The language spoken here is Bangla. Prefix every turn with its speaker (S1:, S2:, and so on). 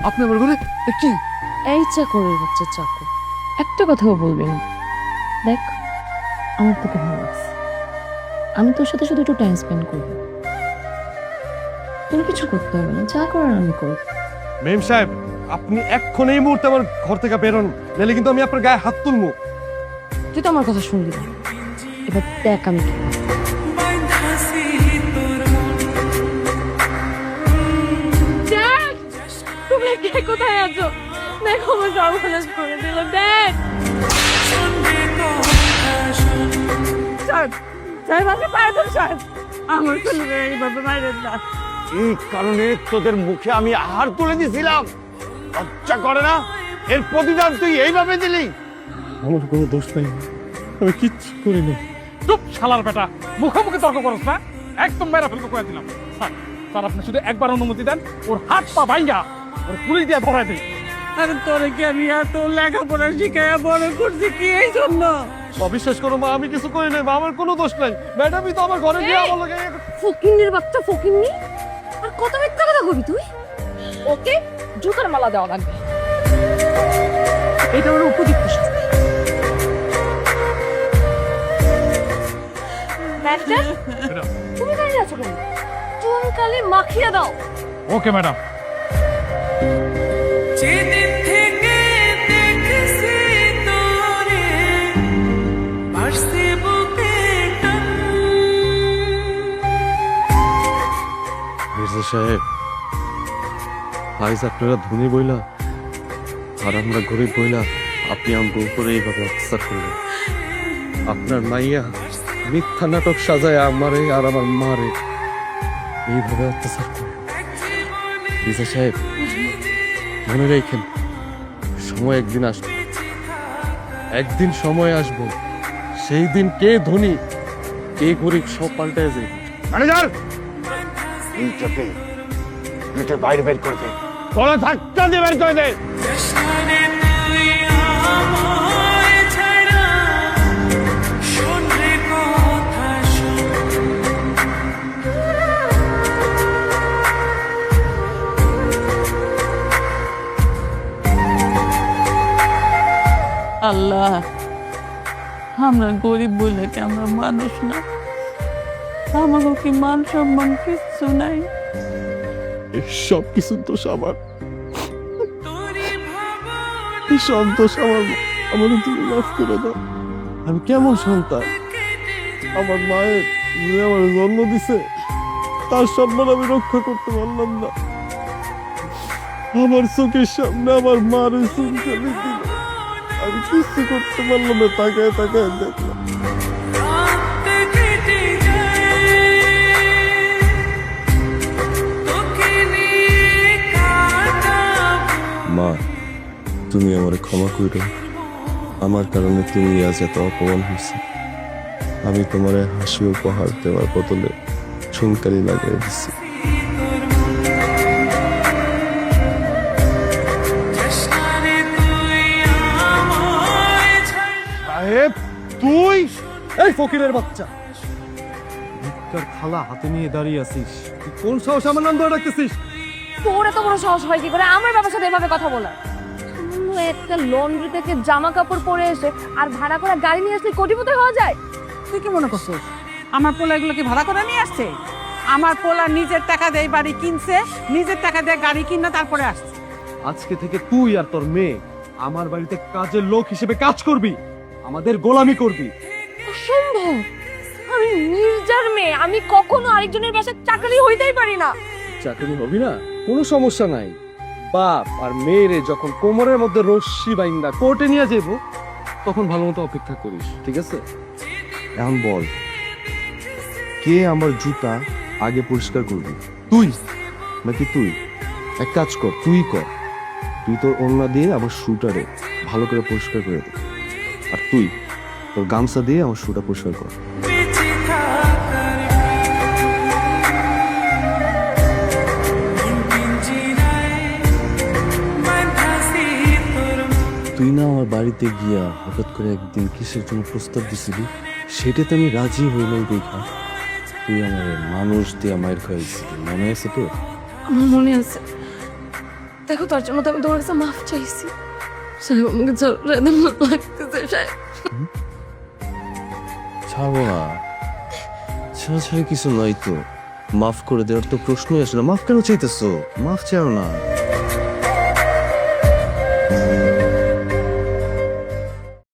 S1: আপনি আমার ঘরে কি?
S2: এই চাকরের বাচ্চা চাকর, একটা কথাও বলবি না। দেখ, আমার তোকে ভালো লাগছে, আমি তোর সাথে শুধু একটু টাইম স্পেন্ড করবো। তোর কিছু করতে হবে না, যা করার আমি করব।
S1: মেম সাহেব, আপনি এক্ষণ এই মুহূর্তে আমার ঘর থেকে বেরোন, নাহলে কিন্তু আমি আপনার গায়ে হাত তুলবো।
S2: তুই তো আমার কথা শুনলি না, এবার দেখ আমি কি। তুমি কে কোথায় আছো? দেখো আমার সর্বনাশ করে দিল। দেখ আমার ছেলে এইভাবে মাইরেন না।
S3: এই কারণে তোদের মুখে আমি আহার তুলে দিয়েছিলাম, লজ্জা করে না? এর প্রতিদান তুই এইভাবে দিলি?
S1: আমার কোনো দোষ নাই, আমি কিচ্ছু করিনি।
S4: চুপ শালার বেটা, মুখোমুখি তর্ক করছ না, একদম মেরা ফেলবো করে দিলাম। স্যার আপনি শুধু একবার অনুমতি দেন, ওর হাত পা ভাইঙ্গা ওর পুলিশ দিয়ে ধরাই দিই।
S5: আরে তোরে কি আমি এত লেখাপড়া শিখাইয়া বড় করছি কি এই জন্য?
S1: অবিশ্বাস করো মা, আমি কিছু করি নাই মা, আমার কোনো দোষ নাই। ম্যাডামই তো আমার ঘরে গিয়ে আমার লগে
S2: ফকিন্নির বাচ্চা ফকিন্নি, আর কত মিথ্যা কথা কবি তুই? ওকে জুতার মালা দেওয়া লাগবে, এটা হলো উপযুক্ত শাস্তি। ম্যাডাম, তুমি দাঁড়িয়ে আছো কেন? চুন কালি মাখিয়ে দাও।
S4: Okay madam.
S5: যেদিন থেকে দেখছি তোরে বাড়ছে বুকে টান।
S1: মির্জা সাহেব, আজ আপনারা ধনী বইলা আর আমরা গরিব বইলা আপনি আমার উপরে এইভাবে অত্যাচার করলেন। আপনার মাইয়া মিথ্যা নাটক সাজায় আমারে আর আমার মারে এইভাবে অত্যাচার করে। মির্জা সাহেব, মনে রেখেন, সময় একদিন আসবে, একদিন সময় আসবো, সেই দিন কে ধনী কে গরিব সব পাল্টে যায়।
S3: ম্যানেজার, এই চোখে গেটের বাইরে বের করে দে, তোরা ধাক্কা দিয়ে বের করে দে।
S5: কৃষ্ণরে তুই আমায় ছাড়া শোন রে কথা শোন। আল্লাহ, আমরা গরিব বলে কি আমরা মানুষ না? আমাকে কি মান সম্মান কিচ্ছু নাই?
S1: সব কিছু দোষ আমার, সব দোষ আমার। আমাদের তুমি মাফ করে দাও। আমি কেমন সন্তান? আমার মায়ের যে আমার জন্ম দিছে তার সম্মান আমি রক্ষা করতে পারলাম না। আমার চোখের সামনে আমার মার ওই চুনকালি দিল, আমি কিছু করতে পারলাম না। তাকায় তাকায় দেখলাম। মা, তুমি আমার ক্ষমা করো, আমার কারণে তুমি আজ এত অপমান হয়েছে। আমি তোমার হাসি উপহার দেওয়ার বদলে চুনকালি লাগিয়ে দিচ্ছি।
S3: সাহেব, তুই
S1: এই ফকিরের বাচ্চা, ভিক্ষার থালা হাতে নিয়ে দাঁড়িয়ে আছিস, তুই কোন সাহস আমার নাম ধরে রাখতেছিস?
S2: তোর এত বড় সাহস হয় কি করে আমার বাবার সাথে এভাবে কথা বলার? সামান্য একটা লন্ড্রি থেকে জামা কাপড় পরে এসে আর ভাড়া করা গাড়ি নিয়ে আসলে কোটিপতি হওয়া যায়?
S5: তুই কি মনে করছিস আমার পোলা এগুলো কি ভাড়া করে নিয়ে আসছে? আমার পোলা নিজের টাকা দিয়ে বাড়ি কিনছে, নিজের টাকা দিয়ে গাড়ি কিনা তারপরে আসছে।
S1: আজকে থেকে তুই আর তোর মেয়ে আমার বাড়িতে কাজের লোক হিসেবে কাজ করবি, আমাদের গোলামি করবি।
S2: অসম্ভব, আমি মির্জার মেয়ে, আমি কখনো আরেকজনের বাসায় চাকরি হইতেই পারি না।
S1: চাকরি হবি না, কোনো সমস্যা নাই। বাপ আর মেয়েরে যখন কোমরের মধ্যে রশ্মি বাইন্দা কোর্টে নিয়ে যাব, তখন ভালো মতো অপেক্ষা করিস, ঠিক আছে? এখন বল, কে আমার জুতা আগে পরিষ্কার করবি, তুই নাকি তুই? এক কাজ কর, তুই কর। তুই তোর ওড়না দিয়ে আমার শুটারে ভালো করে পরিষ্কার করে দে, আর তুই তোর গামছা দিয়ে আমার শুটা পরিষ্কার কর। তুই না আমার বাড়িতে গিয়া হঠাৎ করে একদিন কিসের জন্য প্রস্তাব দিছিলি, সেটাতে আমি রাজি হই নাই দেখা তুই আমার মানুষ দিয়ে মায়ের খাইছিলি, মনে আছে তো?
S2: আমার মনে আছে, দেখো তার জন্য তো আমি তোমার কাছে মাফ চাইছি সাহেব আমাকে লাগতেছে সাহেব
S1: ছাড়বো না, ছাড়া কিছু নাই তো। মাফ করে দেওয়ার তো প্রশ্নই আসলে, মাফ কেন চাইতেছো? মাফ চাও না।